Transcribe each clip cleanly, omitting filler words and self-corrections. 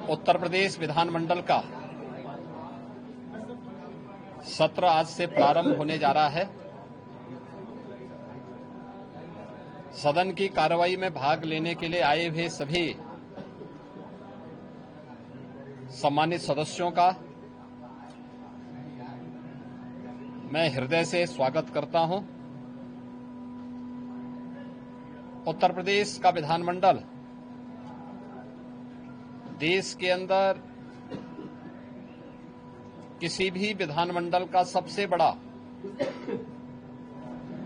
उत्तर प्रदेश विधानमंडल का सत्र आज से प्रारंभ होने जा रहा है। सदन की कार्रवाई में भाग लेने के लिए आए हुए सभी सम्मानित सदस्यों का मैं हृदय से स्वागत करता हूं। उत्तर प्रदेश का विधानमंडल देश के अंदर किसी भी विधानमंडल का सबसे बड़ा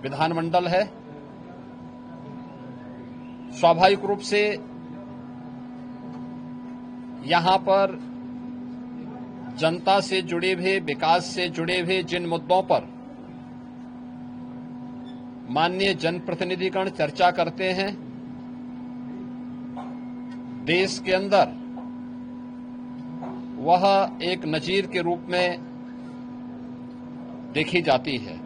विधानमंडल है। स्वाभाविक रूप से यहां पर जनता से जुड़े हुए, विकास से जुड़े हुए जिन मुद्दों पर माननीय जनप्रतिनिधिगण चर्चा करते हैं, देश के अंदर वह एक नजीर के रूप में देखी जाती है।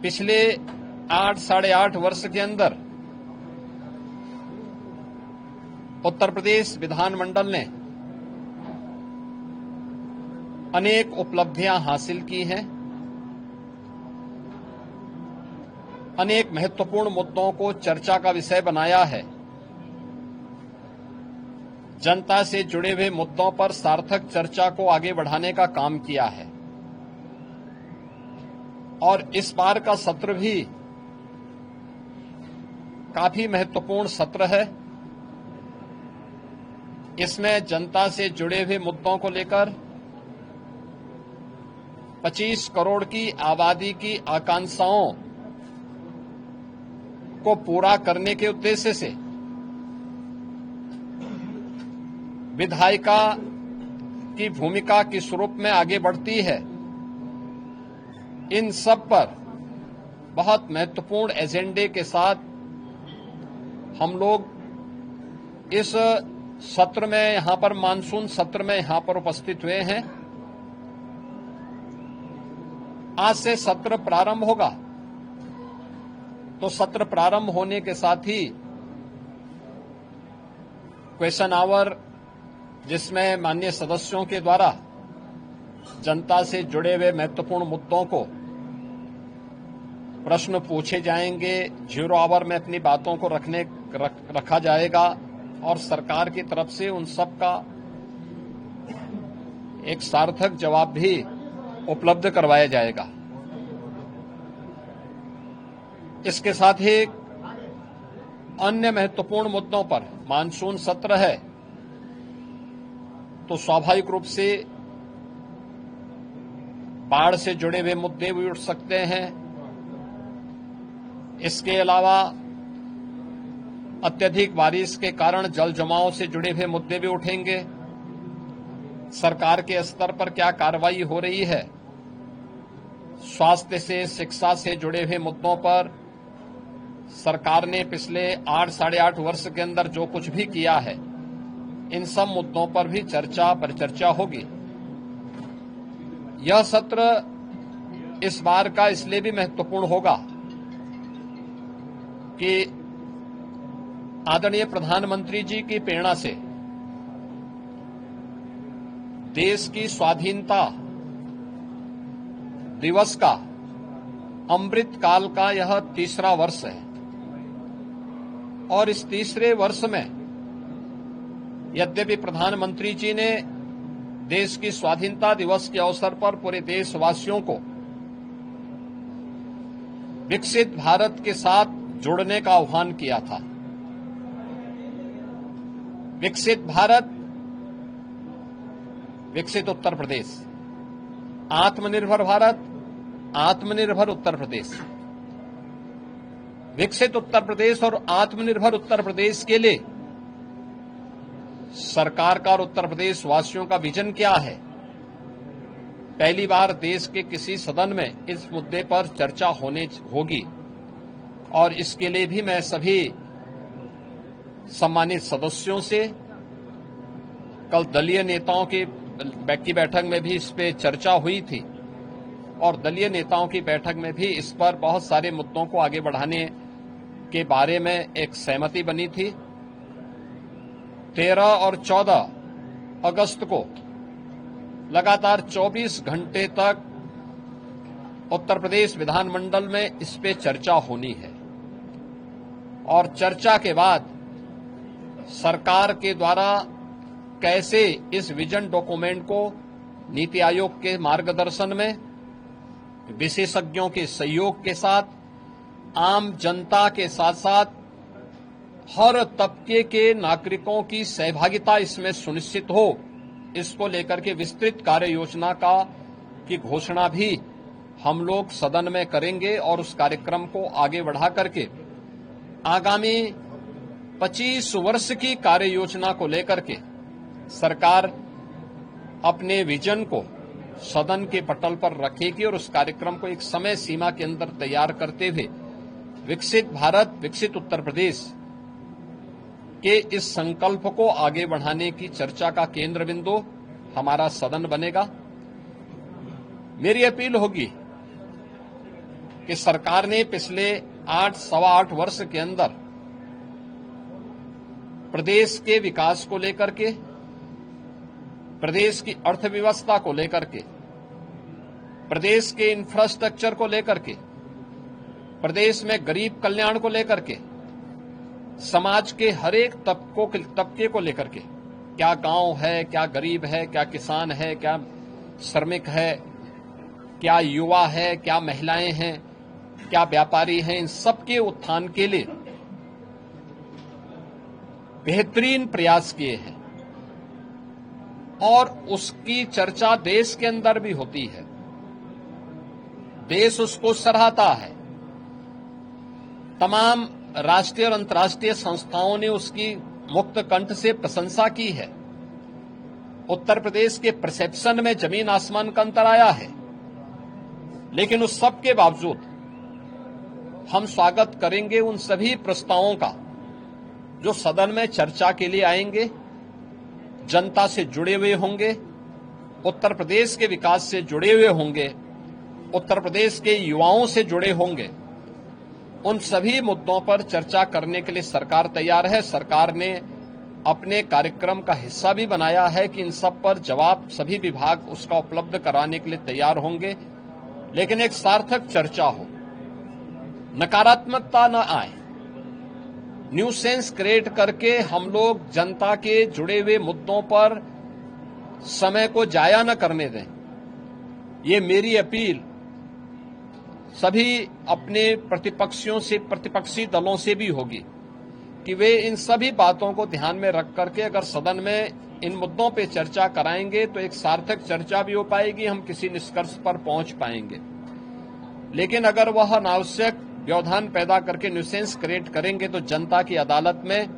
पिछले 8-8.5 वर्ष के अंदर उत्तर प्रदेश विधानमंडल ने अनेक उपलब्धियां हासिल की हैं। अनेक महत्वपूर्ण मुद्दों को चर्चा का विषय बनाया है। जनता से जुड़े हुए मुद्दों पर सार्थक चर्चा को आगे बढ़ाने का काम किया है। और इस बार का सत्र भी काफी महत्वपूर्ण सत्र है। इसमें जनता से जुड़े हुए मुद्दों को लेकर 25 करोड़ की आबादी की आकांक्षाओं को पूरा करने के उद्देश्य से विधायिका की भूमिका किस रूप में आगे बढ़ती है, इन सब पर बहुत महत्वपूर्ण एजेंडे के साथ हम लोग इस सत्र में यहां पर मानसून सत्र में यहां पर उपस्थित हुए हैं। आज से सत्र प्रारंभ होगा, तो सत्र प्रारंभ होने के साथ ही क्वेश्चन आवर, जिसमें माननीय सदस्यों के द्वारा जनता से जुड़े हुए महत्वपूर्ण मुद्दों को प्रश्न पूछे जाएंगे। 0 आवर में अपनी बातों को रखा जाएगा और सरकार की तरफ से उन सब का एक सार्थक जवाब भी उपलब्ध करवाया जाएगा। इसके साथ ही अन्य महत्वपूर्ण मुद्दों पर मानसून सत्र है, तो स्वाभाविक रूप से बाढ़ से जुड़े हुए मुद्दे भी उठ सकते हैं। इसके अलावा अत्यधिक बारिश के कारण जल जमाव से जुड़े हुए मुद्दे भी उठेंगे। सरकार के स्तर पर क्या कार्रवाई हो रही है, स्वास्थ्य से, शिक्षा से जुड़े हुए मुद्दों पर सरकार ने पिछले 8-8.5 वर्ष के अंदर जो कुछ भी किया है, इन सब मुद्दों पर भी परिचर्चा होगी। यह सत्र इस बार का इसलिए भी महत्वपूर्ण होगा कि आदरणीय प्रधानमंत्री जी की प्रेरणा से देश की स्वाधीनता दिवस का अमृत काल का यह 3रा वर्ष है। और इस 3रे वर्ष में यद्यपि प्रधानमंत्री जी ने देश की स्वाधीनता दिवस के अवसर पर पूरे देशवासियों को विकसित भारत के साथ जुड़ने का आह्वान किया था। विकसित भारत, विकसित उत्तर प्रदेश, आत्मनिर्भर भारत, आत्मनिर्भर उत्तर प्रदेश। विकसित उत्तर प्रदेश और आत्मनिर्भर उत्तर प्रदेश के लिए सरकार का और उत्तर प्रदेश वासियों का विजन क्या है, पहली बार देश के किसी सदन में इस मुद्दे पर चर्चा होगी। और इसके लिए भी मैं सभी सम्मानित सदस्यों से कल दलीय नेताओं की बैठक में भी इस पे चर्चा हुई थी और दलीय नेताओं की बैठक में भी इस पर बहुत सारे मुद्दों को आगे बढ़ाने के बारे में एक सहमति बनी थी। 13 और 14 अगस्त को लगातार 24 घंटे तक उत्तर प्रदेश विधानमंडल में इस पे चर्चा होनी है और चर्चा के बाद सरकार के द्वारा कैसे इस विजन डॉक्यूमेंट को नीति आयोग के मार्गदर्शन में विशेषज्ञों के सहयोग के साथ आम जनता के साथ साथ हर तबके के नागरिकों की सहभागिता इसमें सुनिश्चित हो, इसको लेकर के विस्तृत कार्य योजना की घोषणा भी हम लोग सदन में करेंगे और उस कार्यक्रम को आगे बढ़ा करके आगामी 25 वर्ष की कार्य योजना को लेकर के सरकार अपने विजन को सदन के पटल पर रखेगी और उस कार्यक्रम को एक समय सीमा के अंदर तैयार करते हुए विकसित भारत, विकसित उत्तर प्रदेश के इस संकल्प को आगे बढ़ाने की चर्चा का केंद्र बिंदु हमारा सदन बनेगा। मेरी अपील होगी कि सरकार ने पिछले 8-8 वर्ष के अंदर प्रदेश के विकास को लेकर के, प्रदेश की अर्थव्यवस्था को लेकर के, प्रदेश के इंफ्रास्ट्रक्चर को लेकर के, प्रदेश में गरीब कल्याण को लेकर के, समाज के हर एक तबके को लेकर के, क्या गांव है, क्या गरीब है, क्या किसान है, क्या श्रमिक है, क्या युवा है, क्या महिलाएं हैं, क्या व्यापारी हैं, इन सबके उत्थान के लिए बेहतरीन प्रयास किए हैं और उसकी चर्चा देश के अंदर भी होती है। देश उसको सराहता है। तमाम राष्ट्रीय और अंतर्राष्ट्रीय संस्थाओं ने उसकी मुक्त कंठ से प्रशंसा की है। उत्तर प्रदेश के परसेप्शन में जमीन आसमान का अंतर आया है, लेकिन उस सब के बावजूद हम स्वागत करेंगे उन सभी प्रस्तावों का जो सदन में चर्चा के लिए आएंगे, जनता से जुड़े हुए होंगे, उत्तर प्रदेश के विकास से जुड़े हुए होंगे, उत्तर प्रदेश के युवाओं से जुड़े होंगे। उन सभी मुद्दों पर चर्चा करने के लिए सरकार तैयार है। सरकार ने अपने कार्यक्रम का हिस्सा भी बनाया है कि इन सब पर जवाब सभी विभाग उसका उपलब्ध कराने के लिए तैयार होंगे, लेकिन एक सार्थक चर्चा हो, नकारात्मकता न आए, न्यूसेंस क्रिएट करके हम लोग जनता के जुड़े हुए मुद्दों पर समय को जाया न करने दें। ये मेरी अपील सभी अपने प्रतिपक्षी दलों से भी होगी कि वे इन सभी बातों को ध्यान में रख करके अगर सदन में इन मुद्दों पे चर्चा कराएंगे तो एक सार्थक चर्चा भी हो पाएगी, हम किसी निष्कर्ष पर पहुंच पाएंगे। लेकिन अगर वह अनावश्यक व्यवधान पैदा करके न्यूसेंस क्रिएट करेंगे तो जनता की अदालत में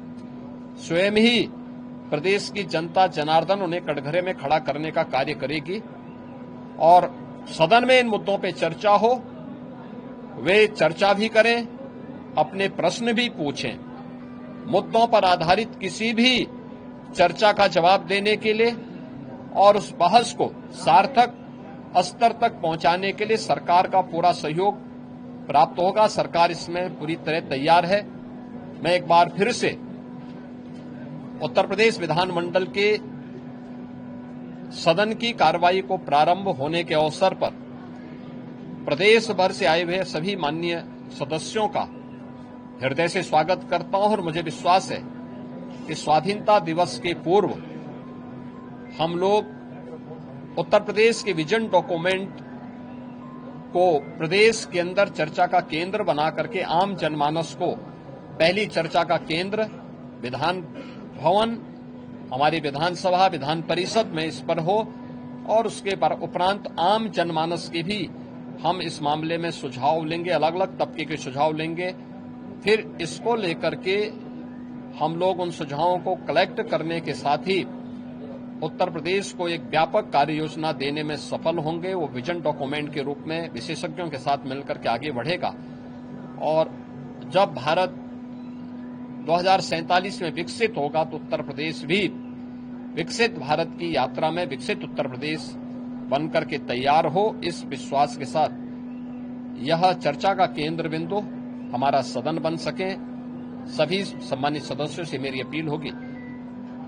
स्वयं ही प्रदेश की जनता जनार्दन उन्हें कटघरे में खड़ा करने का कार्य करेगी और सदन में इन मुद्दों पे चर्चा हो, वे चर्चा भी करें, अपने प्रश्न भी पूछें। मुद्दों पर आधारित किसी भी चर्चा का जवाब देने के लिए और उस बहस को सार्थक स्तर तक पहुंचाने के लिए सरकार का पूरा सहयोग प्राप्त होगा। सरकार इसमें पूरी तरह तैयार है। मैं एक बार फिर से उत्तर प्रदेश विधानमंडल के सदन की कार्रवाई को प्रारंभ होने के अवसर पर प्रदेश भर से आए हुए सभी माननीय सदस्यों का हृदय से स्वागत करता हूं और मुझे विश्वास है कि स्वाधीनता दिवस के पूर्व हम लोग उत्तर प्रदेश के विजन डॉक्यूमेंट को प्रदेश के अंदर चर्चा का केंद्र बना करके आम जनमानस को पहली चर्चा का केंद्र विधान भवन, हमारी विधानसभा, विधान परिषद में इस पर हो और उसके उपरांत आम जनमानस के भी हम इस मामले में सुझाव लेंगे, अलग अलग तबके के सुझाव लेंगे। फिर इसको लेकर के हम लोग उन सुझावों को कलेक्ट करने के साथ ही उत्तर प्रदेश को एक व्यापक कार्य योजना देने में सफल होंगे। वो विजन डॉक्यूमेंट के रूप में विशेषज्ञों के साथ मिलकर के आगे बढ़ेगा और जब भारत 2047 में विकसित होगा तो उत्तर प्रदेश भी विकसित भारत की यात्रा में विकसित उत्तर प्रदेश बनकर के तैयार हो। इस विश्वास के साथ यह चर्चा का केंद्र बिंदु हमारा सदन बन सके। सभी सम्मानित सदस्यों से मेरी अपील होगी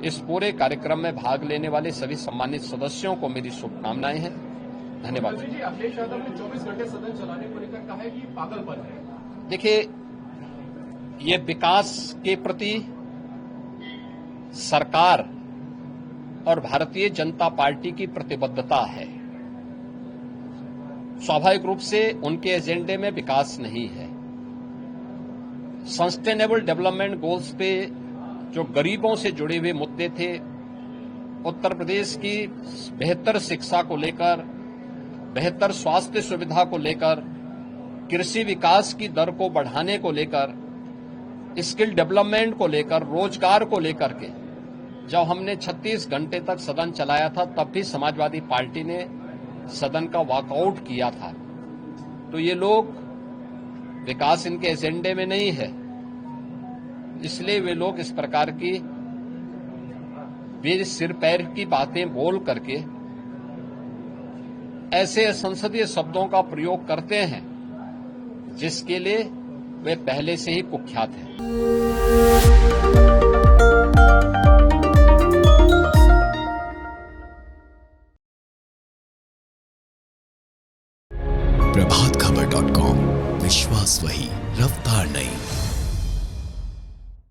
इस पूरे कार्यक्रम में भाग लेने वाले सभी सम्मानित सदस्यों को मेरी शुभकामनाएं हैं। धन्यवाद। जी, अखिलेश यादव ने 24 घंटे सदन चलाने को लेकर कहा है कि पागलपन है। देखिए, ये विकास के प्रति सरकार और भारतीय जनता पार्टी की प्रतिबद्धता है। स्वाभाविक रूप से उनके एजेंडे में विकास नहीं है। सस्टेनेबल डेवलपमेंट गोल्स पे जो गरीबों से जुड़े हुए मुद्दे थे, उत्तर प्रदेश की बेहतर शिक्षा को लेकर, बेहतर स्वास्थ्य सुविधा को लेकर, कृषि विकास की दर को बढ़ाने को लेकर, स्किल डेवलपमेंट को लेकर, रोजगार को लेकर के जब हमने 36 घंटे तक सदन चलाया था, तब भी समाजवादी पार्टी ने सदन का वॉकआउट किया था। तो ये लोग, विकास इनके एजेंडे में नहीं है, इसलिए वे लोग इस प्रकार की वे सिर पैर की बातें बोल करके ऐसे संसदीय शब्दों का प्रयोग करते हैं जिसके लिए वे पहले से ही कुख्यात हैं। प्रभातखबर.com, विश्वास वही, रफ्तार नहीं।